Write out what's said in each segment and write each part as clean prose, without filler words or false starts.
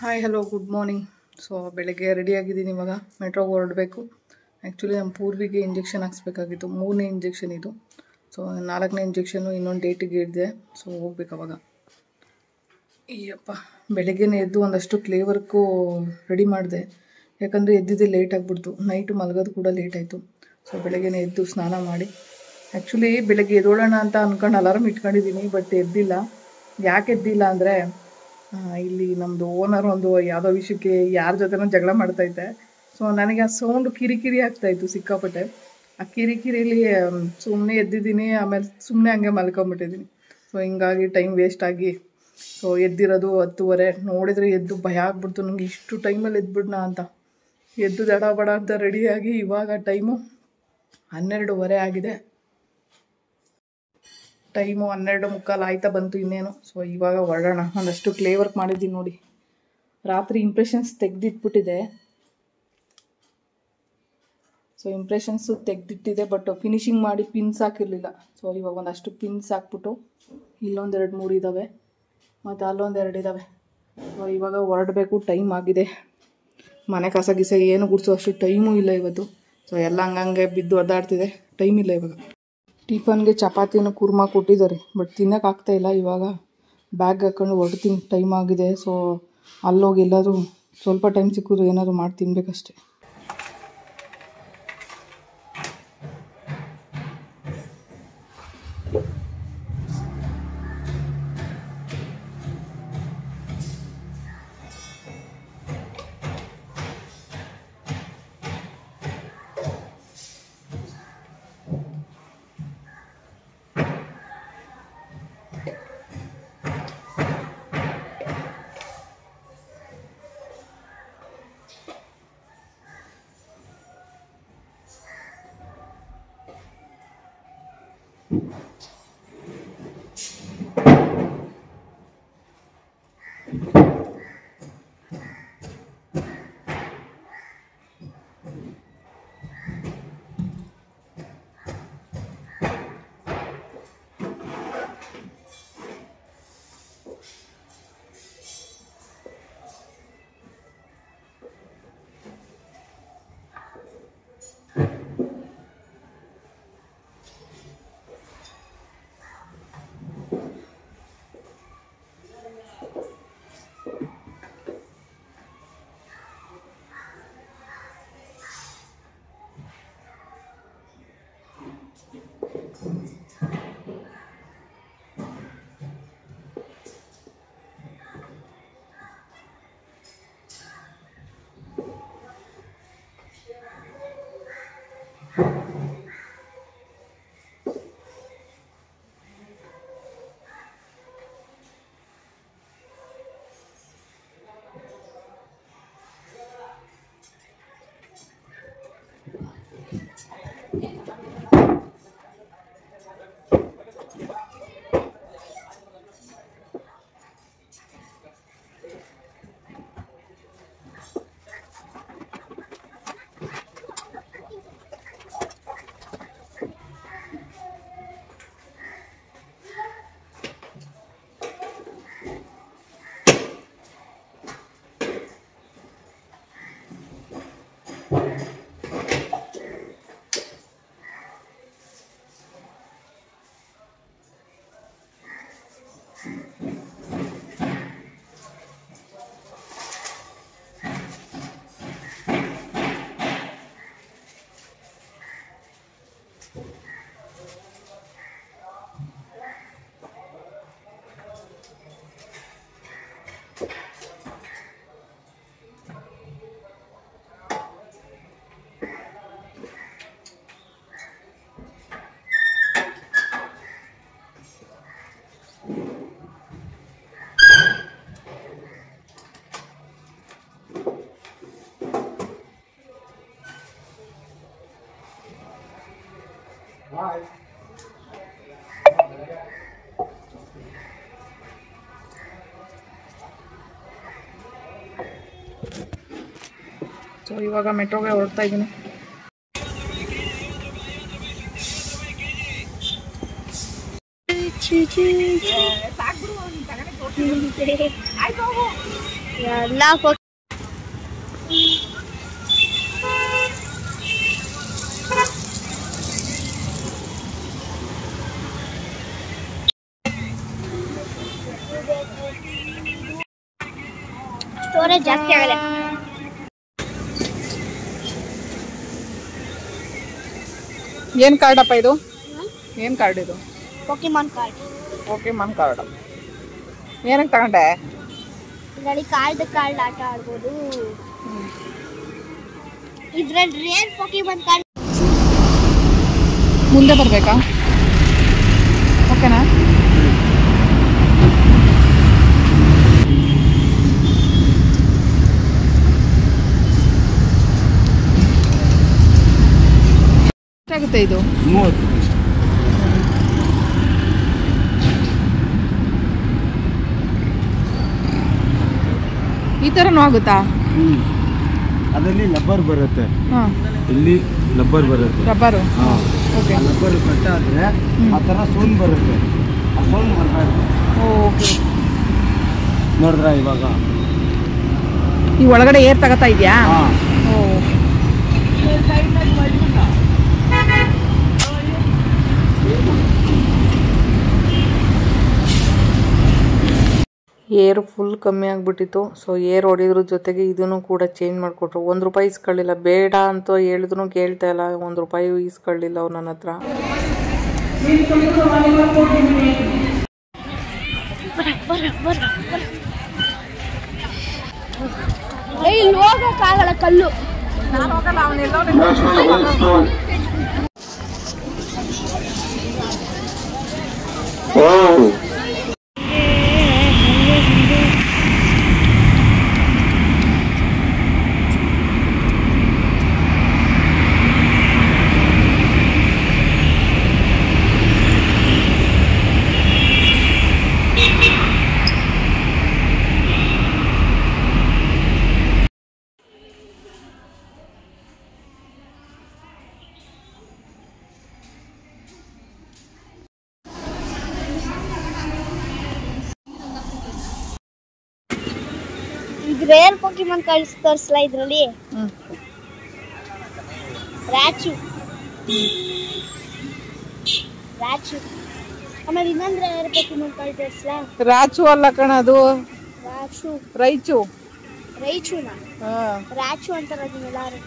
Hi hello good morning. So ಬೆಳಗ್ಗೆ ರೆಡಿಯಾಗಿದ್ದೀನಿ. ಇವಾಗ ಮೆಟ್ರೋಗೆ ಹೊರಡಬೇಕು. ಆ್ಯಕ್ಚುಲಿ ನಮ್ಮ ಪೂರ್ವಿಗೆ ಇಂಜೆಕ್ಷನ್ ಹಾಕ್ಸ್ಬೇಕಾಗಿತ್ತು. 3ನೇ ಇಂಜೆಕ್ಷನ್ ಇದು. ಸೊ 4ನೇ ಇಂಜೆಕ್ಷನ್ನು ಇನ್ನೊಂದು ಡೇಟಿಗೆ ಇದೆ. ಸೊ ಹೋಗ್ಬೇಕು ಅವಾಗ. ಅಯ್ಯಪ್ಪ, ಬೆಳಗ್ಗೆನೇ ಎದ್ದು ಒಂದಷ್ಟು ಕ್ಲೇ ವರ್ಕು ರೆಡಿ ಮಾಡಿದೆ. ಯಾಕಂದರೆ ಎದ್ದಿದ್ದೆ ಲೇಟ್ ಆಗಿಬಿಡ್ತು. ನೈಟು ಮಲಗೋದು ಕೂಡ ಲೇಟ್ ಆಯಿತು. ಸೊ ಬೆಳಗ್ಗೆನೇ ಎದ್ದು ಸ್ನಾನ ಮಾಡಿ, ಆ್ಯಕ್ಚುಲಿ ಬೆಳಗ್ಗೆ ಎದ್ದೋಳೋಣ ಅಂತ ಅಂದ್ಕೊಂಡು ಅಲಾರಾಮ್ ಇಟ್ಕೊಂಡಿದ್ದೀನಿ. ಬಟ್ ಎದ್ದಿಲ್ಲ. ಯಾಕೆ ಎದ್ದಿಲ್ಲ ಅಂದರೆ ಇಲ್ಲಿ ನಮ್ಮದು ಓನರ್ ಒಂದು ಯಾವುದೋ ವಿಷಯಕ್ಕೆ ಯಾರ ಜೊತೆನೋ ಜಗಳ ಮಾಡ್ತೈತೆ. ಸೊ ನನಗೆ ಆ ಸೌಂಡು ಕಿರಿಕಿರಿ ಆಗ್ತಾಯಿತ್ತು ಸಿಕ್ಕಾಪಟ್ಟೆ. ಆ ಕಿರಿಕಿರಿಲಿ ಸುಮ್ಮನೆ ಎದ್ದಿದ್ದೀನಿ. ಆಮೇಲೆ ಸುಮ್ಮನೆ ಹಂಗೆ ಮಲ್ಕೊಂಬಿಟ್ಟಿದ್ದೀನಿ. ಸೊ ಹಿಂಗಾಗಿ ಟೈಮ್ ವೇಸ್ಟ್ ಆಗಿ ಸೊ ಎದ್ದಿರೋದು 10:30. ನೋಡಿದರೆ ಎದ್ದು ಭಯ ಆಗ್ಬಿಡ್ತು ನನಗೆ, ಇಷ್ಟು ಟೈಮಲ್ಲಿ ಎದ್ಬಿಡ್ನಾ ಅಂತ. ಎದ್ದು ದಡ ಬಡ ಅಂತ ರೆಡಿಯಾಗಿ ಇವಾಗ ಟೈಮು 12:30 ಆಗಿದೆ. ಟೈಮು 12:45 ಆಯ್ತಾ ಬಂತು ಇನ್ನೇನು. ಸೊ ಇವಾಗ ಹೊರಡೋಣ. ಒಂದಷ್ಟು ಕ್ಲೇ ವರ್ಕ್ ಮಾಡಿದ್ದೀನಿ ನೋಡಿ. ರಾತ್ರಿ impressions ತೆಗೆದಿಟ್ಬಿಟ್ಟಿದೆ. So impressions ತೆಗೆದಿಟ್ಟಿದೆ, but finishing ಮಾಡಿ ಪಿನ್ಸ್ ಹಾಕಿರಲಿಲ್ಲ. ಸೊ ಇವಾಗ ಒಂದಷ್ಟು ಪಿನ್ಸ್ ಹಾಕ್ಬಿಟ್ಟು, ಇಲ್ಲೊಂದು 2-3 ಇದ್ದಾವೆ, ಮತ್ತು ಅಲ್ಲೊಂದು 2 ಇದ್ದಾವೆ. ಸೊ ಇವಾಗ ಹೊರಡಬೇಕು. ಟೈಮ್ ಆಗಿದೆ. ಮನೆ ಕಸ ಗಿಸ ಏನು ಗುಡಿಸೋ ಅಷ್ಟು ಟೈಮೂ ಇಲ್ಲ ಇವತ್ತು. ಸೊ ಎಲ್ಲ ಹಂಗಂಗೆ ಬಿದ್ದು ಒದ್ದಾಡ್ತಿದೆ. ಟೈಮ್ ಇಲ್ಲ ಇವಾಗ. ಟಿಫನ್ಗೆ ಚಪಾತಿನ ಕುರ್ಮಾ ಕೊಟ್ಟಿದ್ದಾರೆ, ಬಟ್ ತಿನ್ನೋಕ್ಕಾಗ್ತಾಯಿಲ್ಲ. ಇವಾಗ ಬ್ಯಾಗ್ ಹಾಕ್ಕೊಂಡು ಹೊರಡ್ತೀನಿ. ಟೈಮ್ ಆಗಿದೆ. ಸೊ ಅಲ್ಲೋಗಿ ಎಲ್ಲಾದರೂ ಸ್ವಲ್ಪ ಟೈಮ್ ಸಿಕ್ಕಿದ್ರು ಏನಾದರೂ ಮಾಡಿ ತಿನ್ನಬೇಕಷ್ಟೆ. ಸೊ ಇವಾಗ ಮೆಟ್ರೋಗೆ ಹೊರಡ್ತಾ ಇದ್ದೀನಿ. ಸ್ಟೋರೇಜ್ ಜಾಸ್ತಿ ಆಗಲ್ಲ. ಏನು ಕಾರ್ಡಪ್ಪ ಇದು? ಏನು ಕಾರ್ಡ್ ಇದು? ಪೋಕಿಮಾನ್ ಕಾರ್ಡ್. ಪೋಕಿಮಾನ್ ಕಾರ್ಡ್ ಏನಕ್ಕೆ ತಗೊಂಡೆ? ಇದರಲ್ಲಿ ಕಾರ್ಡ್ ಆಟ ಆಡ್ಬೋದು. ಇದ್ರಲ್ಲಿ ರೇರ್ ಪೋಕಿಮಾನ್ ಕಾರ್ಡ್. ಮುಂದೆ ಬರಬೇಕಾ? ಓಕೆನಾ? ಎಷ್ಟಾಗುತ್ತೆ ಇದು? 30. ಈ ಥರನೂ ಆಗುತ್ತಾ? ಅದರಲ್ಲಿ ಲಬ್ಬರ್ ಬರುತ್ತೆ. ಹಾಂ, ಇಲ್ಲಿ ಲಬ್ಬರ್ ಬರುತ್ತೆ. ರಬ್ಬರು. ಹಾಂ, ಓಕೆ. ಲಬ್ಬರ್ ಕಟ್ಟಾದರೆ ಆ ಥರ ಸೌಂಡ್ ಬರುತ್ತೆ. ಆ ಸೌಂಡ್ ಬರಬೇಕು. ಓಕೆ. ನೋಡಿದ್ರಾ ಇವಾಗ? ಈ ಒಳಗಡೆ ಏರ್ ತಗೋತಾ ಇದೆಯಾ? ಹಾಂ. ಓ, ಏರ್ ಫುಲ್ ಕಮ್ಮಿ ಆಗಿಬಿಟ್ಟಿತ್ತು. ಸೊ ಏರ್ ಹೊಡಿದ್ರ ಜೊತೆಗೆ ಇದನ್ನು ಕೂಡ ಚೇಂಜ್ ಮಾಡಿಕೊಟ್ರು. 1 ರೂಪಾಯಿ ಇಸ್ಕೊಳ್ಳಿಲ್ಲ. ಬೇಡ ಅಂತ ಹೇಳಿದ್ರು ಕೇಳ್ತಾ ಇಲ್ಲ. 1 ರೂಪಾಯಿ ಇಸ್ಕೊಳ್ಳಿಲ್ಲ ಅವ್ರು ನನ್ನ ಹತ್ರ. ಇಲ್ಲಿ ಹೋಗಕ್ಕಾಗಲ್ಲ, ಕಲ್ಲು. ನಾನು ಹೋಗಲ್ಲ, ಅವನೆಲ್ಲ ರೇರ್ ಪೋಕಿಮಾನ್ ಕಾರ್ಡ್ ತೋರಿಸಲ್ಲ ಇದರಲ್ಲಿ. ರಾಚು. ಆಮೇಲೆ ಇನ್ನೊಂದು ರೇರ್ ಪೋಕಿಮಾನ್ ಕಾರ್ಡ್ ತೋರಿಸಲ್ಲ. ರಾಚು ಅಲ್ಲ ಕಣ, ಅದು ರೈಚು. ರೈಚುನಾ? ರಾಚು ಅಂತಾರ ಅದನ್ನೆಲ್ಲರೂ.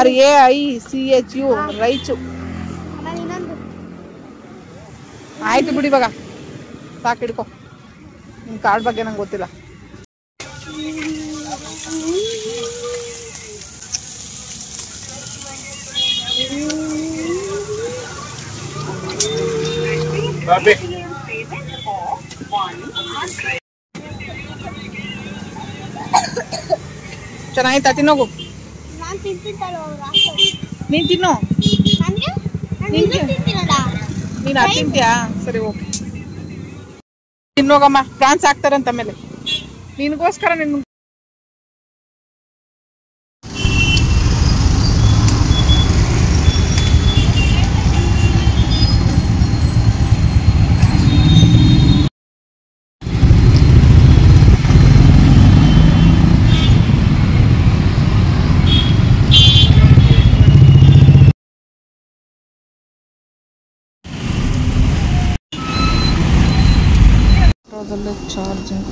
RAICHU ರೈಚು. ಆಮೇಲೆ ಇನ್ನೊಂದು. ಆಯ್ತು ಬಿಡಿ, ಇವಾಗ ಸಾಕು, ಹಿಡ್ಕೊ. ನಿನ್ನ ಕಾರ್ಡ್ ಬಗ್ಗೆ ನಂಗೆ ಗೊತ್ತಿಲ್ಲ. ಚೆನ್ನಾಯ್ತಾ? ತಿನ್ನೋಗು. ನಾನು ತಿಂತಿದ್ದಲ್ಲ. ನೀನು ತಿನ್ನು. ನೀನು ತಿಂತೀರಲ್ಲ. ನೀನು ಅದು ತಿಂತೀಯಾ? ಸರಿ, ಓಕೆ. ತಿನ್ನೋಗಮ್ಮ. ಫ್ರಾನ್ಸ್ ಹಾಕ್ತಾರಂತ ಮೇಲೆ ನಿನಗೋಸ್ಕರ. ನಿನ್ನ ಚಾರ್ಜಿಂಗ್.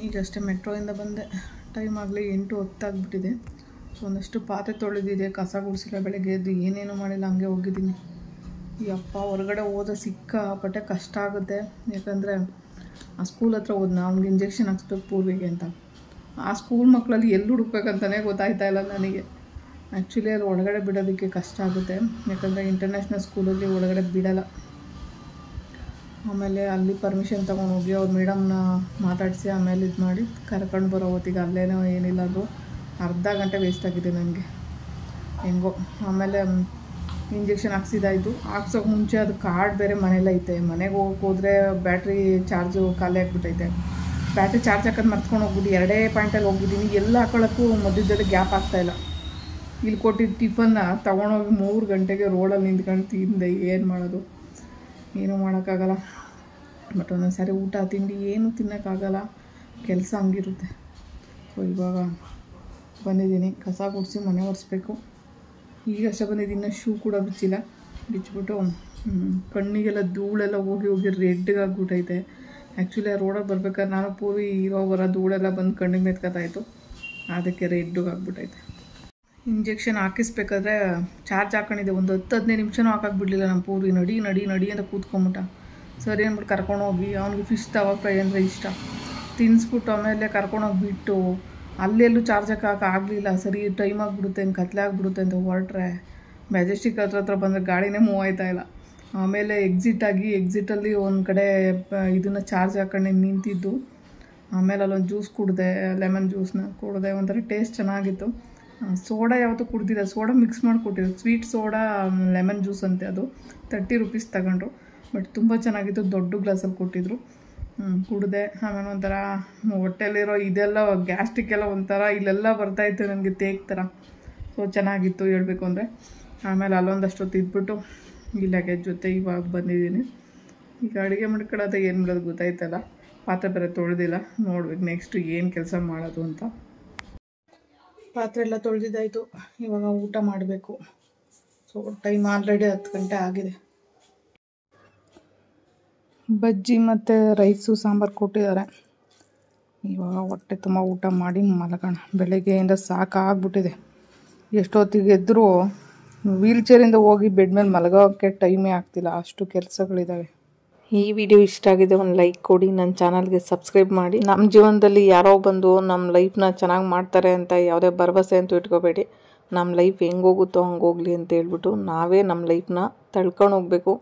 ಈಗಷ್ಟೇ ಮೆಟ್ರೋಯಿಂದ ಬಂದೆ. ಟೈಮ್ ಆಗಲಿ 8:10 ಆಗಿಬಿಟ್ಟಿದೆ. ಸೊ ಒಂದಷ್ಟು ಪಾತ್ರೆ ತೊಳೆದಿದೆ, ಕಸ ಗುಡಿಸಿಲ್ಲ, ಬೆಳಗ್ಗೆ ಎದ್ದು ಏನೇನು ಮಾಡಿಲ್ಲ, ಹಂಗೆ ಹೋಗಿದ್ದೀನಿ. ಈ ಅಪ್ಪ ಹೊರಗಡೆ ಹೋದ ಸಿಕ್ಕಾಪಟ್ಟೆ ಕಷ್ಟ ಆಗುತ್ತೆ. ಯಾಕಂದರೆ ಆ ಸ್ಕೂಲ್ ಹತ್ರ ಹೋದ್ನ, ಅವ್ನಿಗೆ ಇಂಜೆಕ್ಷನ್ ಹಾಕ್ಸ್ಬೇಕು ಪೂರ್ವಿಗೆ ಅಂತ. ಆ ಸ್ಕೂಲ್ ಮಕ್ಕಳಲ್ಲಿ ಎಲ್ಲಿ ಹುಡುಕ್ಬೇಕಂತಲೇ ಗೊತ್ತಾಯ್ತಾ ಇಲ್ಲ ನನಗೆ. ಆ್ಯಕ್ಚುಲಿ ಅಲ್ಲಿ ಒಳಗಡೆ ಬಿಡೋದಕ್ಕೆ ಕಷ್ಟ ಆಗುತ್ತೆ, ಯಾಕಂದರೆ ಇಂಟರ್ನ್ಯಾಷನಲ್ ಸ್ಕೂಲಲ್ಲಿ ಒಳಗಡೆ ಬಿಡೋಲ್ಲ. ಆಮೇಲೆ ಅಲ್ಲಿ ಪರ್ಮಿಷನ್ ತೊಗೊಂಡೋಗಿ ಅವ್ರ ಮೇಡಮ್ನ ಮಾತಾಡಿಸಿ ಆಮೇಲೆ ಇದು ಮಾಡಿ ಕರ್ಕೊಂಡು ಬರೋ ಹೊತ್ತಿಗೆ ಅಲ್ಲೇನೋ ಏನಿಲ್ಲ ಅಂದರೂ ಅರ್ಧ ಗಂಟೆ ವೇಸ್ಟ್ ಆಗಿದೆ ನನಗೆ ಹೆಂಗೋ. ಆಮೇಲೆ ಇಂಜೆಕ್ಷನ್ ಹಾಕ್ಸಿದ್ದಾಯಿತು. ಹಾಕ್ಸೋಕೆ ಮುಂಚೆ ಅದು ಕಾರ್ಡ್ ಬೇರೆ ಮನೇಲೈತೆ. ಮನೆಗೆ ಹೋದ್ರೆ ಬ್ಯಾಟ್ರಿ ಚಾರ್ಜು ಖಾಲಿ ಆಗಿಬಿಟ್ಟೈತೆ. ಬ್ಯಾಟ್ರಿ ಚಾರ್ಜ್ ಹಾಕೋದು ಮರ್ತ್ಕೊಂಡು ಹೋಗ್ಬಿಟ್ಟು 2 ಪಾಯಿಂಟಲ್ಲಿ ಹೋಗಿದ್ದೀನಿ. ಎಲ್ಲ ಹಾಕೊಳ್ಳೋಕ್ಕೂ ಮಧ್ಯದಲ್ಲಿ ಗ್ಯಾಪ್ ಆಗ್ತಾಯಿಲ್ಲ. ಇಲ್ಲಿ ಕೊಟ್ಟಿದ್ದು ಟಿಫನ್ನ ತೊಗೊಂಡೋಗಿ 3 ಗಂಟೆಗೆ ರೋಡಲ್ಲಿ ನಿಂತ್ಕೊಂಡು ತಿಂದೆ. ಏನು ಮಾಡೋದು, ಏನೂ ಮಾಡೋಕ್ಕಾಗಲ್ಲ. ಬಟ್ ಒಂದೊಂದು ಸಾರಿ ಊಟ ತಿಂಡಿ ಏನೂ ತಿನ್ನೋಕ್ಕಾಗಲ್ಲ, ಕೆಲಸ ಹಂಗಿರುತ್ತೆ. ಸೊ ಇವಾಗ ಬಂದಿದ್ದೀನಿ, ಕಸ ಗುಡಿಸಿ ಮನೆ ಒರೆಸ್ಬೇಕು. ಈಗಷ್ಟೇ ಬಂದಿದ್ದೀನಿ, ಶೂ ಕೂಡ ಬಿಚ್ಚಿಲ್ಲ. ಬಿಚ್ಚಿಬಿಟ್ಟು ಕಣ್ಣಿಗೆಲ್ಲ ಧೂಳೆಲ್ಲ ಹೋಗಿ ಹೋಗಿ ರೆಡ್ಗಾಗ್ಬಿಟ್ಟೈತೆ. ಆ್ಯಕ್ಚುಲಿ ಆ ರೋಡಲ್ಲಿ ಬರ್ಬೇಕಾದ್ರೆ ನಾನು ಪೂರಿ ಇರೋ ಬರೋ ಧೂಳೆಲ್ಲ ಬಂದು ಕಣ್ಣಿಗೆ ಮೆತ್ಕೊತಾಯಿತ್ತು, ಅದಕ್ಕೆ ರೆಡ್ಗಾಗ್ಬಿಟ್ಟೈತೆ. ಇಂಜೆಕ್ಷನ್ ಹಾಕಿಸ್ಬೇಕಾದ್ರೆ ಚಾರ್ಜ್ ಹಾಕೊಂಡಿದ್ದೆ, ಒಂದು 10-15 ನಿಮಿಷನೂ ಹಾಕಕ್ಕೆ ಬಿಡಲಿಲ್ಲ ನಮ್ಮ ಪೂರಿ. ನಡಿ ನಡಿ ನಡಿ ಅಂತ ಕೂತ್ಕೊಂಬಿಟ್ಟ. ಸರಿ ಅಂದ್ಬಿಟ್ಟು ಕರ್ಕೊಂಡೋಗಿ, ಅವ್ನಿಗೆ ಫಿಶ್ ತವಾ ಫ್ರೈ ಅಂದರೆ ಇಷ್ಟ, ತಿನ್ನಿಸ್ಬಿಟ್ಟು ಆಮೇಲೆ ಕರ್ಕೊಂಡೋಗಿ ಬಿಟ್ಟು ಅಲ್ಲೆಲ್ಲೂ ಚಾರ್ಜ್ ಆಗಲಿಲ್ಲ. ಸರಿ ಟೈಮ್ ಆಗಿಬಿಡುತ್ತೆ, ಕತ್ಲೆ ಆಗಿಬಿಡುತ್ತೆ ಅಂತ ಹೊರಟ್ರೆ ಮೆಜೆಸ್ಟಿಕ್ ಹತ್ರ ಬಂದರೆ ಗಾಡಿನೇ ಮೂವ್ ಆಯ್ತಾ ಇಲ್ಲ. ಆಮೇಲೆ ಎಕ್ಸಿಟಲ್ಲಿ ಒಂದು ಕಡೆ ಇದನ್ನು ಚಾರ್ಜ್ ಹಾಕೊಂಡು ನಿಂತಿದ್ದು. ಆಮೇಲೆ ಅಲ್ಲೊಂದು ಜ್ಯೂಸ್ ಕುಡಿದೆ, ಲೆಮನ್ ಜ್ಯೂಸ್ನ ಕುಡಿದೆ. ಒಂಥರ ಟೇಸ್ಟ್ ಚೆನ್ನಾಗಿತ್ತು. ಸೋಡಾ ಯಾವತ್ತೂ ಕುಡ್ದಿಲ್ಲ, ಸೋಡಾ ಮಿಕ್ಸ್ ಮಾಡಿಕೊಟ್ಟಿದ್ರು. ಸ್ವೀಟ್ ಸೋಡಾ ಲೆಮನ್ ಜ್ಯೂಸ್ ಅಂತೆ, ಅದು 30 ರೂಪೀಸ್ ತಗೊಂಡ್ರು. ಬಟ್ ತುಂಬ ಚೆನ್ನಾಗಿತ್ತು, ದೊಡ್ಡ ಗ್ಲಾಸಲ್ಲಿ ಕೊಟ್ಟಿದ್ರು. ಕುಡಿದೆ. ಆಮೇಲೆ ಒಂಥರ ಹೊಟ್ಟೆಲಿರೋ ಇದೆಲ್ಲ ಗ್ಯಾಸ್ಟ್ರಿಕ್ ಎಲ್ಲ ಒಂಥರ ಇಲ್ಲೆಲ್ಲ ಬರ್ತಾಯಿತ್ತು ನನಗೆ ತೇಗ್ ಥರ. ಸೊ ಚೆನ್ನಾಗಿತ್ತು ಹೇಳಬೇಕು ಅಂದರೆ. ಆಮೇಲೆ ಅಲ್ಲೊಂದಷ್ಟೊತ್ತು ಇದ್ಬಿಟ್ಟು ಈ ಲಗೇಜ್ ಜೊತೆ ಇವಾಗ ಬಂದಿದ್ದೀನಿ. ಈಗ ಅಡುಗೆ ಮಾಡ್ಕೊಳ್ಳೋದು ಏನು ಮಾಡೋದು ಗೊತ್ತಾಯ್ತಲ್ಲ. ಪಾತ್ರೆ ಬೇರೆ ತೊಳೆದಿಲ್ಲ, ನೋಡ್ಬೇಕು ನೆಕ್ಸ್ಟು ಏನು ಕೆಲಸ ಮಾಡೋದು ಅಂತ. ಪಾತ್ರೆ ಎಲ್ಲ ತೊಳೆದಿದ್ದಾಯಿತು, ಇವಾಗ ಊಟ ಮಾಡಬೇಕು. ಸೊ ಟೈಮ್ ಆಲ್ರೆಡಿ 10 ಗಂಟೆ ಆಗಿದೆ. ಬಜ್ಜಿ ಮತ್ತು ರೈಸು ಸಾಂಬಾರು ಕೊಟ್ಟಿದ್ದಾರೆ. ಇವಾಗ ಹೊಟ್ಟೆ ತುಂಬ ಊಟ ಮಾಡಿ ಮಲಗೋಣ. ಬೆಳಗ್ಗೆಯಿಂದ ಸಾಕಾಗ್ಬಿಟ್ಟಿದೆ. ಎಷ್ಟೊತ್ತಿಗೆ ಎದ್ದರೂ ವೀಲ್ ಚೇರಿಂದ ಹೋಗಿ ಬೆಡ್ ಮೇಲೆ ಮಲಗೋಕ್ಕೆ ಟೈಮೇ ಆಗ್ತಿಲ್ಲ, ಅಷ್ಟು ಕೆಲಸಗಳಿದ್ದಾವೆ. ಈ ವಿಡಿಯೋ ಇಷ್ಟ ಆಗಿದೆ, ಒಂದು ಲೈಕ್ ಕೊಡಿ, ನನ್ನ ಚಾನಲ್ಗೆ ಸಬ್ಸ್ಕ್ರೈಬ್ ಮಾಡಿ. ನಮ್ಮ ಜೀವನದಲ್ಲಿ ಯಾರೋ ಬಂದು ನಮ್ಮ ಲೈಫ್ನ ಚೆನ್ನಾಗಿ ಮಾಡ್ತಾರೆ ಅಂತ ಯಾವುದೇ ಭರವಸೆ ಅಂತೂ ಇಟ್ಕೋಬೇಡಿ. ನಮ್ಮ ಲೈಫ್ ಹೆಂಗೋಗುತ್ತೋ ಹಂಗೋಗ್ಲಿ ಅಂತ ಹೇಳ್ಬಿಟ್ಟು ನಾವೇ ನಮ್ಮ ಲೈಫ್ನ ತಳ್ಕೊಂಡು ಹೋಗಬೇಕು.